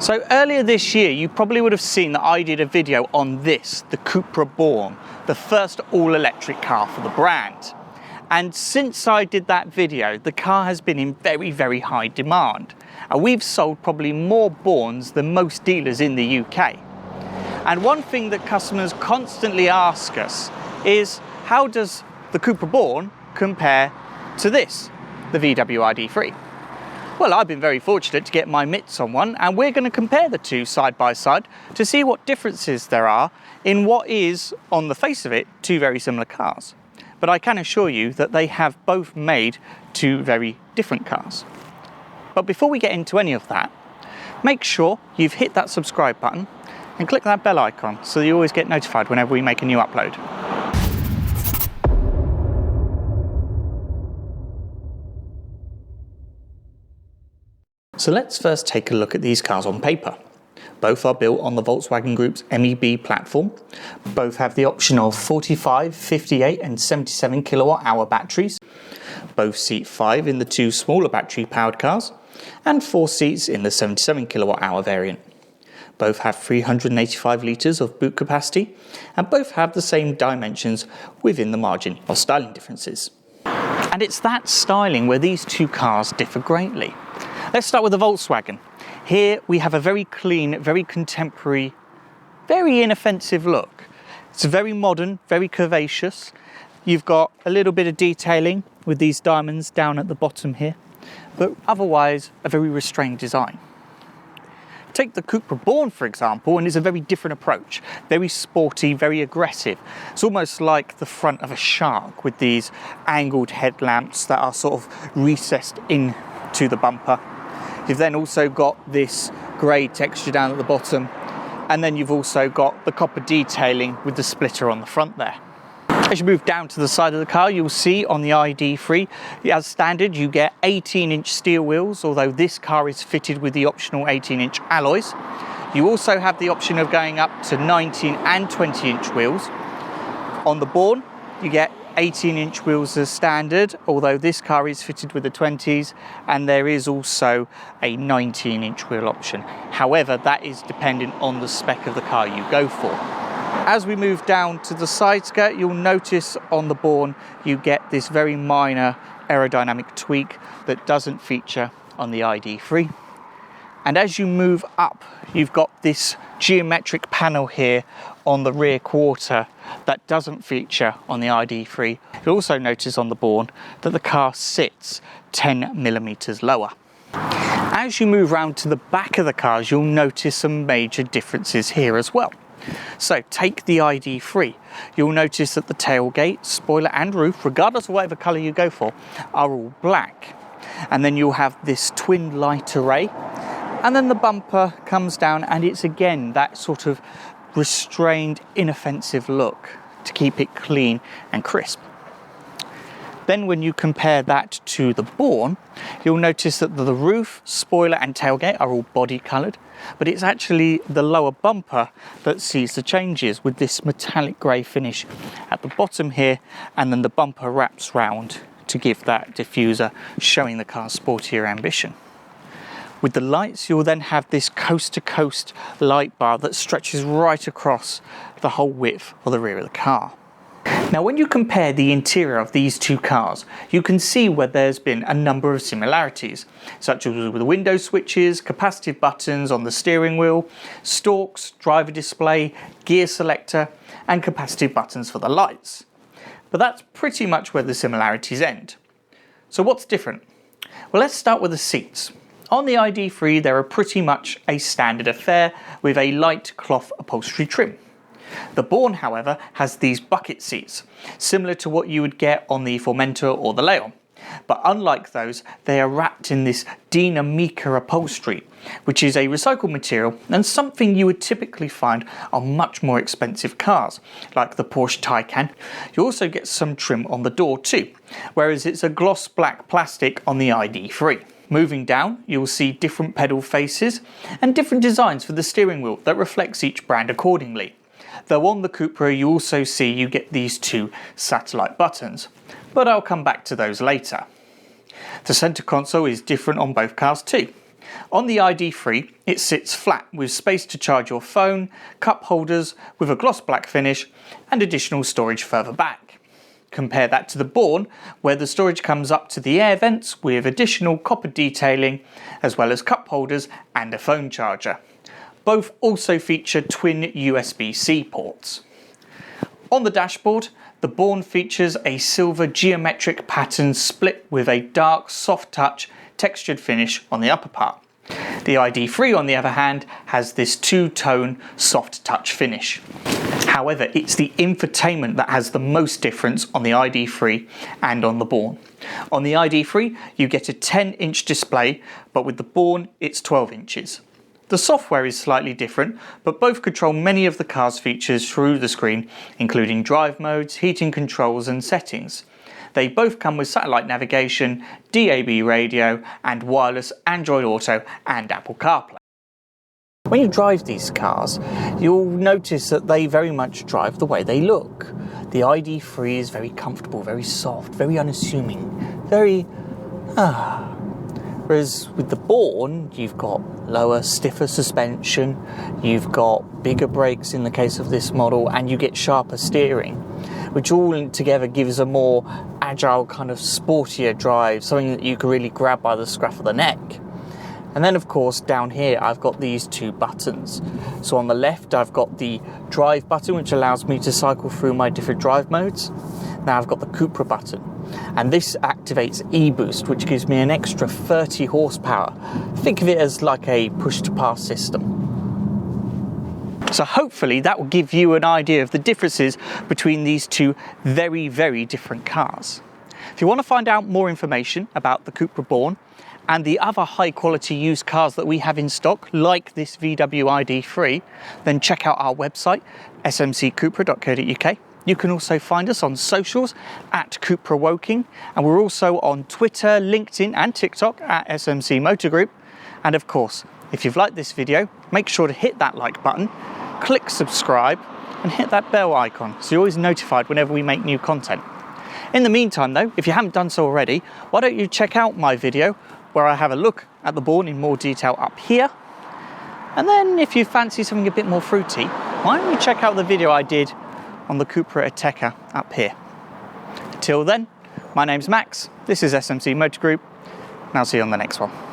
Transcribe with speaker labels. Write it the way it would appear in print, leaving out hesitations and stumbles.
Speaker 1: So earlier this year, you probably would have seen that I did a video on this, the CUPRA Born, the first all-electric car for the brand. And since I did that video, the car has been in very, very high demand. And we've sold probably more Borns than most dealers in the UK. And one thing that customers constantly ask us is, how does the CUPRA Born compare to this, the VW ID.3? Well, I've been very fortunate to get my mitts on one, and we're going to compare the two side by side to see what differences there are in what is, on the face of it, two very similar cars. But I can assure you that they have both made two very different cars. But before we get into any of that, make sure you've hit that subscribe button and click that bell icon so you always get notified whenever we make a new upload. So let's first take a look at these cars on paper. Both are built on the Volkswagen Group's MEB platform. Both have the option of 45, 58 and 77 kilowatt hour batteries. Both seat 5 in the two smaller battery powered cars and 4 seats in the 77 kilowatt hour variant. Both have 385 litres of boot capacity and both have the same dimensions within the margin of styling differences. And it's that styling where these two cars differ greatly. Let's start with the Volkswagen. Here we have a very clean, very contemporary, very inoffensive look. It's very modern, very curvaceous. You've got a little bit of detailing with these diamonds down at the bottom here, but otherwise a very restrained design. Take the CUPRA Born, for example, and it's a very different approach. Very sporty, very aggressive. It's almost like the front of a shark with these angled headlamps that are sort of recessed into the bumper. You've then also got this grey texture down at the bottom, and then you've also got the copper detailing with the splitter on the front there. As you move down to the side of the car, you'll see on the ID.3, as standard, you get 18-inch steel wheels, although this car is fitted with the optional 18-inch alloys. You also have the option of going up to 19 and 20-inch wheels. On the Born, you get 18-inch wheels as standard, although this car is fitted with the 20s, and there is also a 19-inch wheel option. However, that is dependent on the spec of the car you go for. As we move down to the side skirt, you'll notice on the Born you get this very minor aerodynamic tweak that doesn't feature on the ID.3. And as you move up, you've got this geometric panel here on the rear quarter that doesn't feature on the ID.3. You'll also notice on the Born that the car sits 10mm lower. As you move round to the back of the cars, you'll notice some major differences here as well. So take the ID.3. You'll notice that the tailgate, spoiler and roof, regardless of whatever colour you go for, are all black. And then you'll have this twin light array. And then the bumper comes down and it's again that sort of restrained, inoffensive look to keep it clean and crisp. Then when you compare that to the Born, you'll notice that the roof, spoiler and tailgate are all body coloured, but it's actually the lower bumper that sees the changes with this metallic grey finish at the bottom here, and then the bumper wraps round to give that diffuser, showing the car's sportier ambition. With the lights, you'll then have this coast-to-coast light bar that stretches right across the whole width of the rear of the car. Now, when you compare the interior of these two cars, you can see where there's been a number of similarities, such as with the window switches, capacitive buttons on the steering wheel, stalks, driver display, gear selector, and capacitive buttons for the lights. But that's pretty much where the similarities end. So what's different? Well, let's start with the seats. On the ID.3, they're pretty much a standard affair with a light cloth upholstery trim. The Born, however, has these bucket seats, similar to what you would get on the Formentor or the Leon. But unlike those, they are wrapped in this Dinamica upholstery, which is a recycled material and something you would typically find on much more expensive cars, like the Porsche Taycan. You also get some trim on the door too, whereas it's a gloss black plastic on the ID.3. Moving down, you'll see different pedal faces and different designs for the steering wheel that reflects each brand accordingly. Though on the CUPRA you also see you get these two satellite buttons, but I'll come back to those later. The centre console is different on both cars too. On the ID.3, it sits flat with space to charge your phone, cup holders with a gloss black finish and additional storage further back. Compare that to the Born, where the storage comes up to the air vents with additional copper detailing, as well as cup holders and a phone charger. Both also feature twin USB-C ports. On the dashboard, the Born features a silver geometric pattern split with a dark, soft touch textured finish on the upper part. The ID.3, on the other hand, has this two-tone soft touch finish. However, it's the infotainment that has the most difference on the ID.3 and on the Born. On the ID.3, you get a 10-inch display, but with the Born, it's 12 inches. The software is slightly different, but both control many of the car's features through the screen, including drive modes, heating controls and settings. They both come with satellite navigation, DAB radio and wireless Android Auto and Apple CarPlay. When you drive these cars, you'll notice that they very much drive the way they look. The ID.3 is very comfortable, very soft, very unassuming, very Whereas with the Born, you've got lower, stiffer suspension, you've got bigger brakes in the case of this model, and you get sharper steering, which all together gives a more agile, kind of sportier drive, something that you can really grab by the scruff of the neck. And then of course down here I've got these two buttons. So on the left I've got the drive button, which allows me to cycle through my different drive modes. Now I've got the CUPRA button, and this activates e-boost, which gives me an extra 30 horsepower. Think of it as like a push-to-pass system. So hopefully that will give you an idea of the differences between these two very, very different cars. If you want to find out more information about the CUPRA Born and the other high-quality used cars that we have in stock, like this VW ID.3, then check out our website, smccupra.co.uk. You can also find us on socials at CUPRA Woking, and we're also on Twitter, LinkedIn and TikTok at SMC Motor Group. And of course, if you've liked this video, make sure to hit that like button, click subscribe and hit that bell icon so you're always notified whenever we make new content. In the meantime though, if you haven't done so already, why don't you check out my video where I have a look at the Born in more detail up here. And then if you fancy something a bit more fruity, why don't you check out the video I did on the CUPRA Ateca up here. Till then, my name's Max, this is SMC Motor Group, and I'll see you on the next one.